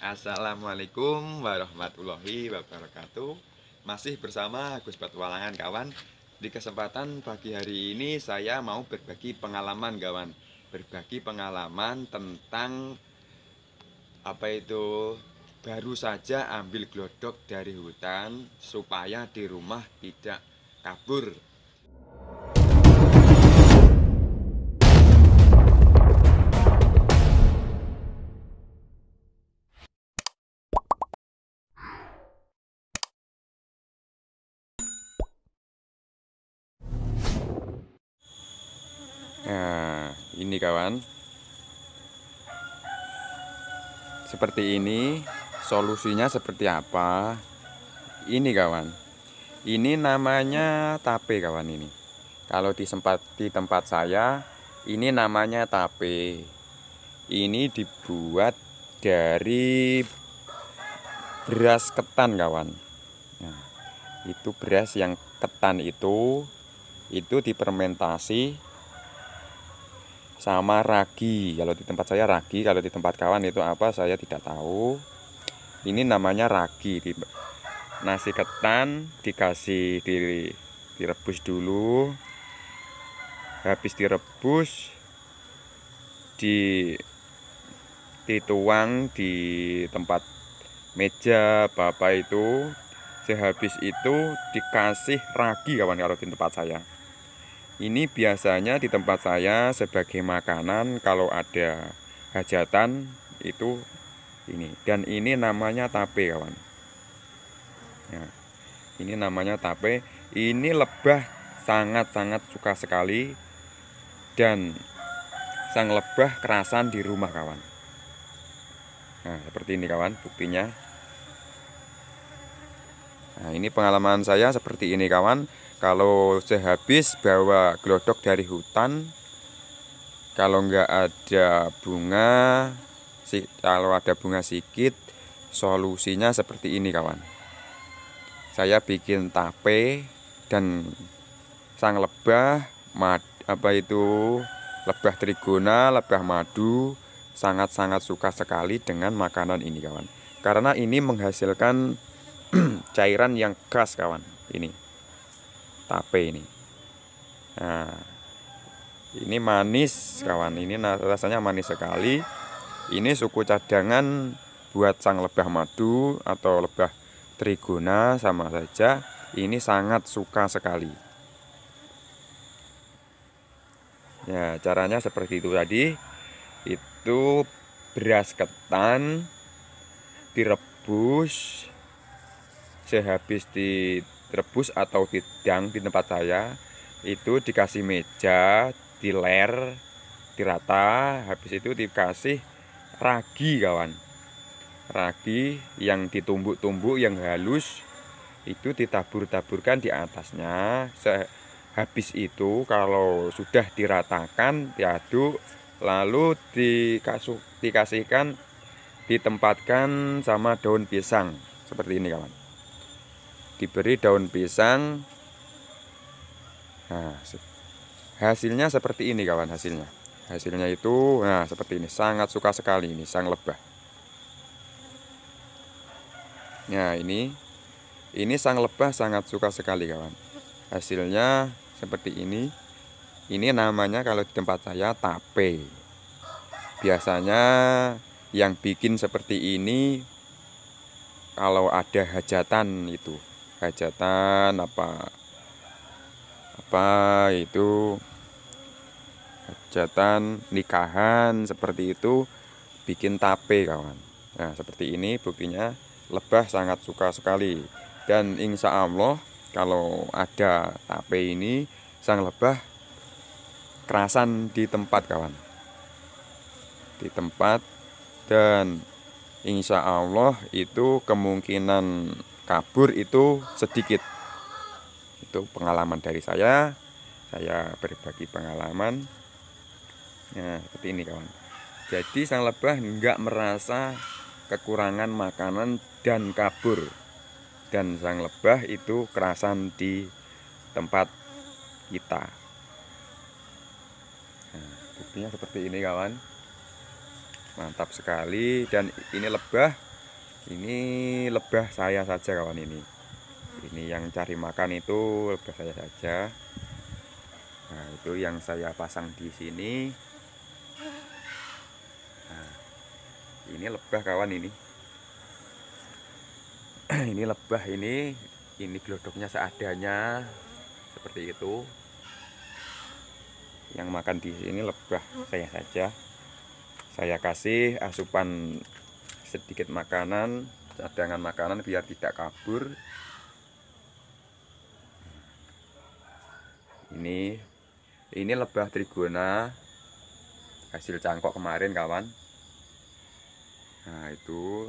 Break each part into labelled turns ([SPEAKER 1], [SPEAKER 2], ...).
[SPEAKER 1] Assalamualaikum warahmatullahi wabarakatuh. Masih bersama Gus Petualangan kawan. Di kesempatan pagi hari ini saya mau berbagi pengalaman kawan. Berbagi pengalaman tentang apa itu baru saja ambil glodok dari hutan supaya di rumah tidak kabur. Nah, ini kawan. Seperti ini, solusinya seperti apa? Ini kawan. Ini namanya tape kawan ini. Kalau di tempat saya, ini namanya tape. Ini dibuat dari beras ketan kawan. Nah, itu beras yang ketan itu difermentasi sama ragi. Kalau di tempat saya ragi, kalau di tempat kawan itu apa saya tidak tahu. Ini namanya ragi. Nasi ketan dikasih direbus dulu. Habis direbus dituang di tempat meja bapak itu. Sehabis itu dikasih ragi kawan kalau di tempat saya. Ini biasanya di tempat saya sebagai makanan kalau ada hajatan itu ini. Dan ini namanya tape kawan. Ya, ini namanya tape. Ini lebah sangat-sangat suka sekali. Dan sang lebah kerasan di rumah kawan. Nah seperti ini kawan buktinya. Nah ini pengalaman saya seperti ini kawan. Kalau sehabis bawa glodok dari hutan, kalau nggak ada bunga, kalau ada bunga sikit, solusinya seperti ini kawan. Saya bikin tape dan sang lebah lebah trigona, lebah madu sangat-sangat suka sekali dengan makanan ini kawan. Karena ini menghasilkan cairan yang khas kawan. Ini tape ini. Nah, ini manis kawan. Ini rasanya manis sekali. Ini suku cadangan buat sang lebah madu atau lebah trigona sama saja. Ini sangat suka sekali. Ya, caranya seperti itu tadi. Itu beras ketan direbus. Sehabis direbus atau didang di tempat saya, itu dikasih meja, diler, dirata. Habis itu dikasih ragi kawan. Ragi yang ditumbuk-tumbuk yang halus itu ditabur-taburkan di atasnya. Habis itu kalau sudah diratakan, diaduk, lalu ditempatkan sama daun pisang seperti ini kawan. Diberi daun pisang. Nah, hasilnya seperti ini kawan. Hasilnya itu nah seperti ini. Sangat suka sekali ini sang lebah. Nah ini sang lebah sangat suka sekali kawan. Hasilnya seperti ini. Ini namanya kalau di tempat saya tape. Biasanya yang bikin seperti ini kalau ada hajatan itu. Hajatan apa itu hajatan nikahan seperti itu bikin tape kawan. Nah seperti ini buktinya lebah sangat suka sekali. Dan insya Allah kalau ada tape ini sang lebah kerasan di tempat kawan. Di tempat. Dan insya Allah itu kemungkinan kabur itu sedikit. Itu pengalaman dari saya berbagi pengalaman. Nah seperti ini kawan. Jadi sang lebah nggak merasa kekurangan makanan dan kabur. Dan sang lebah itu kerasan di tempat kita. Nah, buktinya seperti ini kawan. Mantap sekali. Dan ini lebah Ini lebah saya saja kawan ini. Ini yang cari makan itu lebah saya saja. Nah, itu yang saya pasang di sini. Nah, ini lebah kawan ini. Ini lebah ini glodoknya seadanya seperti itu. Yang makan di sini lebah saya saja. Saya kasih asupan sedikit makanan, cadangan makanan biar tidak kabur. Ini lebah trigona hasil cangkok kemarin kawan. Nah, itu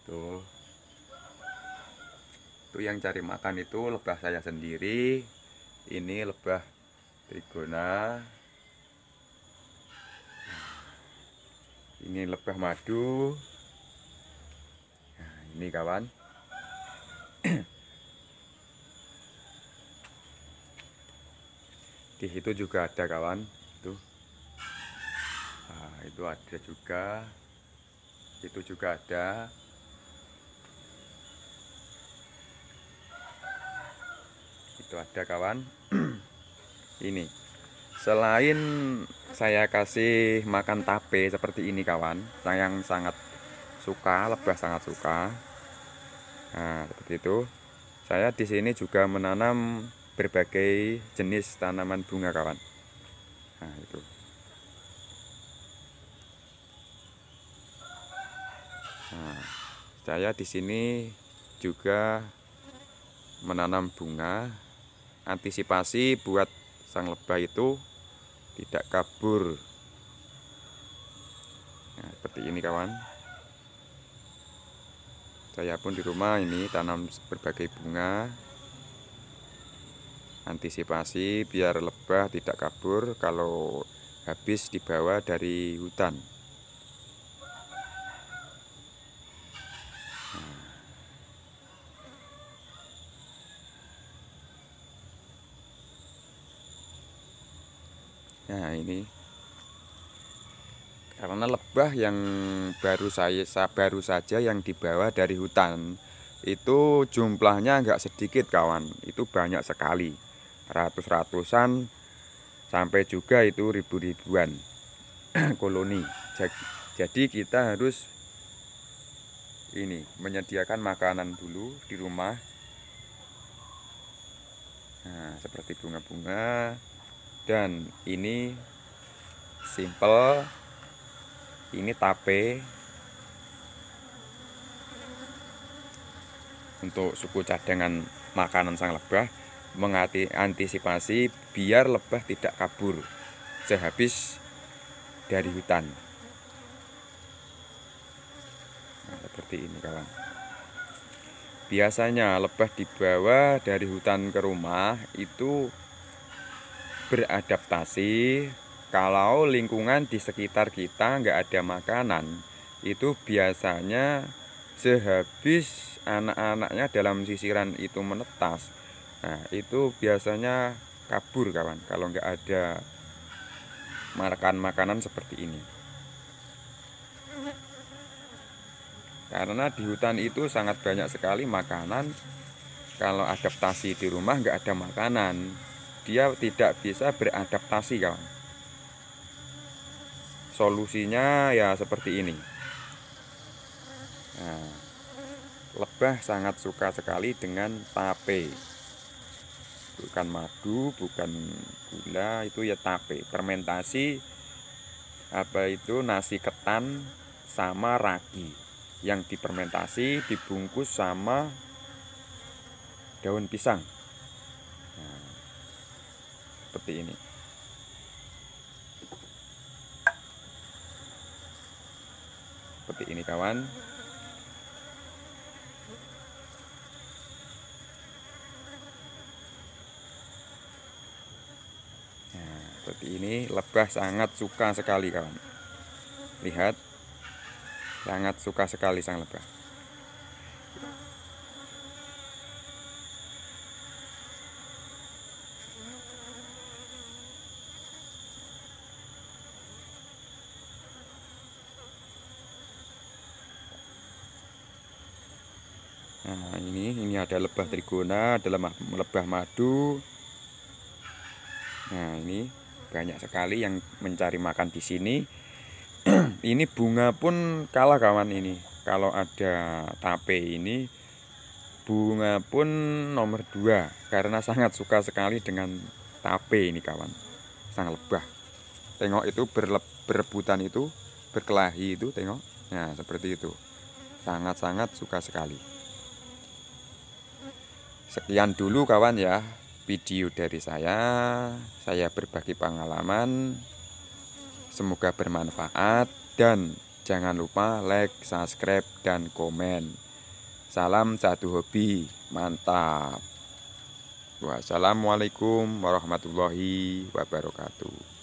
[SPEAKER 1] tuh. Itu yang cari makan itu lebah saya sendiri. Ini lebah trigona. Ini lebah madu. Nah, ini kawan. Di situ juga ada kawan. Tuh. Nah, itu ada juga. Itu juga ada. Itu ada kawan. Ini selain saya kasih makan tape seperti ini kawan, saya yang sangat suka, lebah sangat suka. Nah, seperti itu. Saya di sini juga menanam berbagai jenis tanaman bunga kawan. Nah, itu. Nah, saya di sini juga menanam bunga, antisipasi buat sang lebah itu tidak kabur. Nah, seperti ini kawan. Saya pun di rumah ini tanam berbagai bunga, antisipasi biar lebah tidak kabur kalau habis dibawa dari hutan. Nah, ini karena lebah yang baru saja yang dibawa dari hutan itu jumlahnya nggak sedikit kawan, itu banyak sekali, ratus-ratusan sampai juga itu ribu-ribuan koloni. Jadi kita harus ini menyediakan makanan dulu di rumah. Nah, seperti bunga-bunga, dan ini simple, ini tape untuk suku cadangan makanan sang lebah, mengantisipasi biar lebah tidak kabur sehabis dari hutan. Nah, seperti ini kawan. Biasanya lebah dibawa dari hutan ke rumah itu beradaptasi kalau lingkungan di sekitar kita nggak ada makanan. Itu biasanya sehabis anak-anaknya dalam sisiran itu menetas, nah itu biasanya kabur kawan kalau nggak ada makan makanan seperti ini. Karena di hutan itu sangat banyak sekali makanan. Kalau adaptasi di rumah nggak ada makanan, dia tidak bisa beradaptasi kawan. Solusinya ya seperti ini. Nah, lebah sangat suka sekali dengan tape. Bukan madu, bukan gula, itu ya tape. Fermentasi apa itu nasi ketan sama ragi yang difermentasi dibungkus sama daun pisang. Nah, seperti ini. Seperti ini kawan. Nah, seperti ini lebah sangat suka sekali kawan. Lihat, sangat suka sekali sang lebah. Nah, ini ada lebah trigona, ada lebah madu. Nah, ini banyak sekali yang mencari makan di sini. Ini bunga pun kalah kawan ini. Kalau ada tape ini, bunga pun nomor 2 karena sangat suka sekali dengan tape ini kawan. Sang lebah. Tengok itu berebutan itu, berkelahi itu, tengok. Nah, seperti itu. Sangat-sangat suka sekali. Sekian dulu kawan ya, video dari saya. Saya berbagi pengalaman. Semoga bermanfaat dan jangan lupa like, subscribe, dan komen. Salam satu hobi, mantap. Wassalamualaikum warahmatullahi wabarakatuh.